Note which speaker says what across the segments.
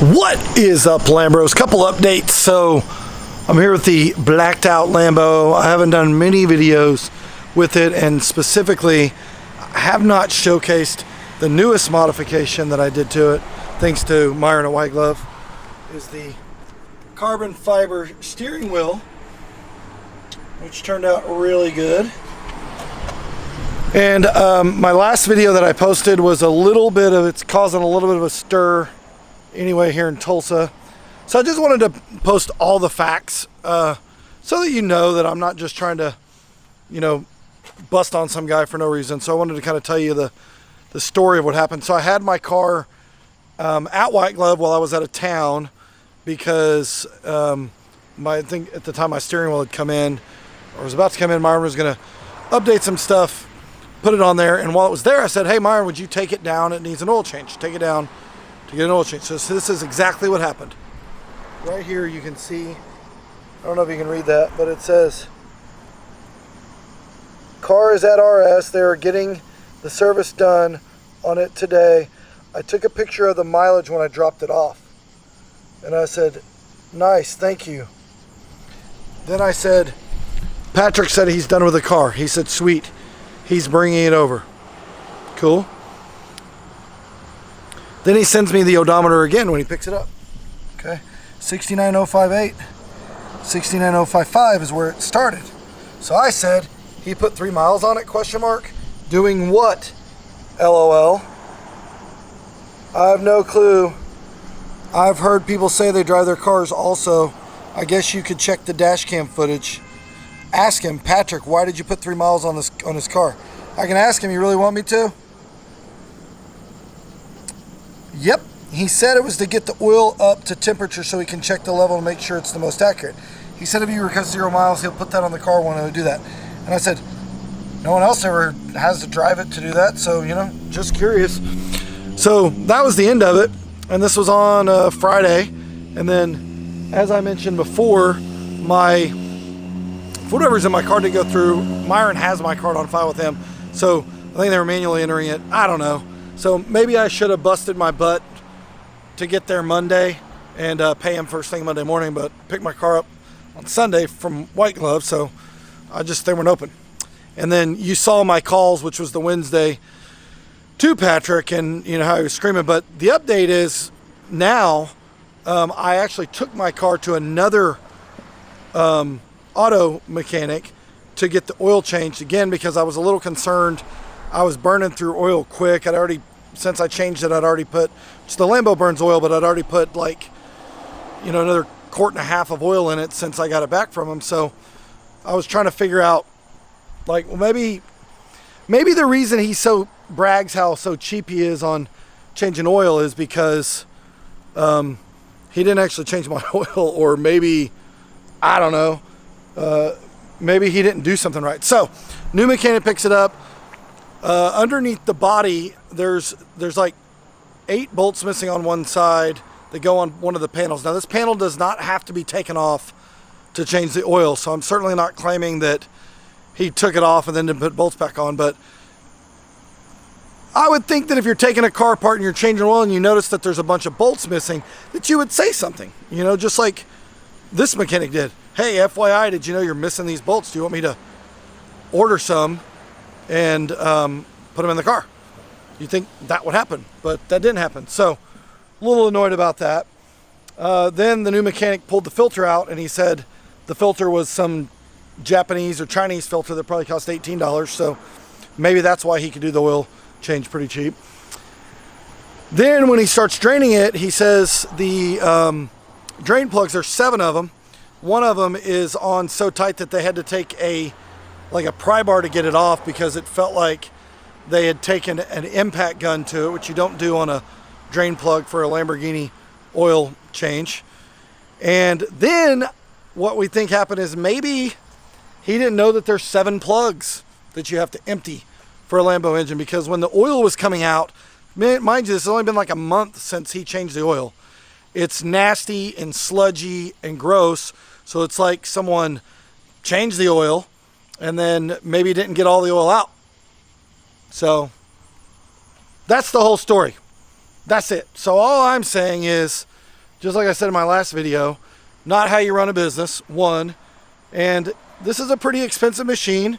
Speaker 1: What is up, Lambros? Couple updates. So I'm here with the blacked out Lambo. I haven't done many videos with it, and specifically I have not showcased the newest modification that I did to it, thanks to Myron at White Glove, is the carbon fiber steering wheel, which turned out really good. And my last video that I posted was it's causing a little bit of a stir anyway here in Tulsa. So I just wanted to post all the facts so that you know that I'm not just trying to, bust on some guy for no reason. So I wanted to kind of tell you the story of what happened. So I had my car at White Glove while I was out of town because I think at the time my steering wheel had come in, or was about to come in. Myron was going to update some stuff, put it on there, and while it was there I said, hey Myron, would you take it down? It needs an oil change. Take it down to get an oil change. So this is exactly what happened. Right here you can see, I don't know if you can read that, but it says car is at RS. They are getting the service done on it today. I took a picture of the mileage when I dropped it off, and I said, nice, thank you. Then I said, Patrick said he's done with the car. He said, sweet, he's bringing it over. Cool. Then he sends me the odometer again when he picks it up. Okay, 69058, 69055 is where it started. So I said, he put 3 miles on it, question mark. Doing what? LOL. I have no clue. I've heard people say they drive their cars also. I guess you could check the dash cam footage. Ask him, Patrick, why did you put 3 miles on his car? I can ask him, you really want me to? Yep, he said it was to get the oil up to temperature so he can check the level to make sure it's the most accurate. He said if you were 0 miles, he'll put that on the car when he'll do that. And I said, no one else ever has to drive it to do that, so, just curious. So that was the end of it, and this was on Friday. And then, as I mentioned before, whatever's in my car didn't go through. Myron has my card on file with him, so I think they were manually entering it. I don't know. So maybe I should have busted my butt to get there Monday and pay him first thing Monday morning, but picked my car up on Sunday from White Glove, so they weren't open. And then you saw my calls, which was the Wednesday, to Patrick, and how he was screaming. But the update is now I actually took my car to another auto mechanic to get the oil changed again, because I was a little concerned. I was burning through oil quick. Since I changed it, I'd already put, the Lambo burns oil, but I'd already put another 1.5 quarts of oil in it since I got it back from him. So I was trying to figure out, maybe the reason he so brags how so cheap he is on changing oil is because he didn't actually change my oil, or maybe, I don't know, maybe he didn't do something right. So new mechanic picks it up. Underneath the body, there's 8 bolts missing on one side that go on one of the panels. Now this panel does not have to be taken off to change the oil, so I'm certainly not claiming that he took it off and then didn't put bolts back on. But I would think that if you're taking a car apart and you're changing oil and you notice that there's a bunch of bolts missing, that you would say something, just like this mechanic did. Hey, FYI, did you know you're missing these bolts? Do you want me to order some and put them in the car? You think that would happen, but that didn't happen. So a little annoyed about that. Then the new mechanic pulled the filter out, and he said the filter was some Japanese or Chinese filter that probably cost $18. So maybe that's why he could do the oil change pretty cheap. Then when he starts draining it, he says the drain plugs, there's 7 of them. One of them is on so tight that they had to take a pry bar to get it off, because it felt like they had taken an impact gun to it, which you don't do on a drain plug for a Lamborghini oil change. And then what we think happened is maybe he didn't know that there's 7 plugs that you have to empty for a Lambo engine, because when the oil was coming out, mind you, this has only been like a month since he changed the oil. It's nasty and sludgy and gross, so it's like someone changed the oil and then maybe didn't get all the oil out. So that's the whole story. That's it. So all I'm saying is just like I said in my last video, not how you run a business, one. And this is a pretty expensive machine,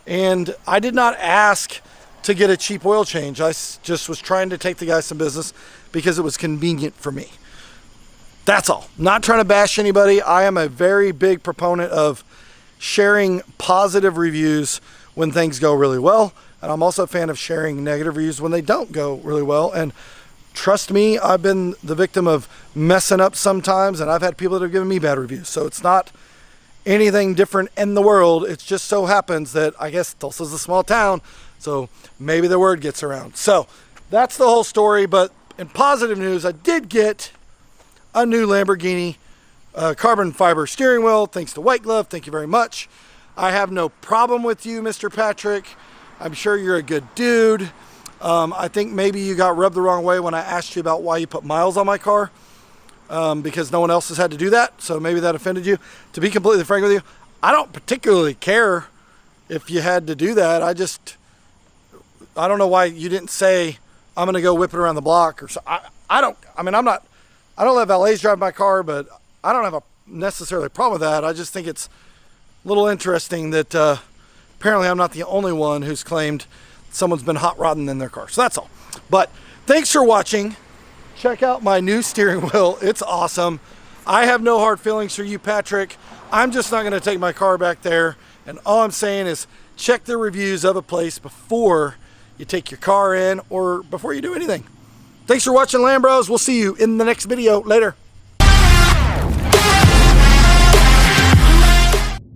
Speaker 1: and I did not ask to get a cheap oil change. I just was trying to take the guy some business because it was convenient for me. That's all. Not trying to bash anybody. I am a very big proponent of sharing positive reviews when things go really well. And I'm also a fan of sharing negative reviews when they don't go really well. And trust me, I've been the victim of messing up sometimes, and I've had people that have given me bad reviews. So it's not anything different in the world. It just so happens that I guess Tulsa's a small town, so maybe the word gets around. So that's the whole story. But in positive news, I did get a new Lamborghini carbon fiber steering wheel, thanks to White Glove. Thank you very much. I have no problem with you, Mr. Patrick. I'm sure you're a good dude. I think maybe you got rubbed the wrong way when I asked you about why you put miles on my car, because no one else has had to do that. So maybe that offended you. To be completely frank with you, I don't particularly care if you had to do that. I don't know why you didn't say, I'm going to go whip it around the block or so. I don't let valets drive my car, but I don't have a necessarily problem with that. I just think it's a little interesting that apparently I'm not the only one who's claimed someone's been hot rodding in their car. So that's all. But thanks for watching. Check out my new steering wheel. It's awesome. I have no hard feelings for you, Patrick. I'm just not going to take my car back there. And all I'm saying is check the reviews of a place before you take your car in or before you do anything. Thanks for watching, Lambros. We'll see you in the next video. Later.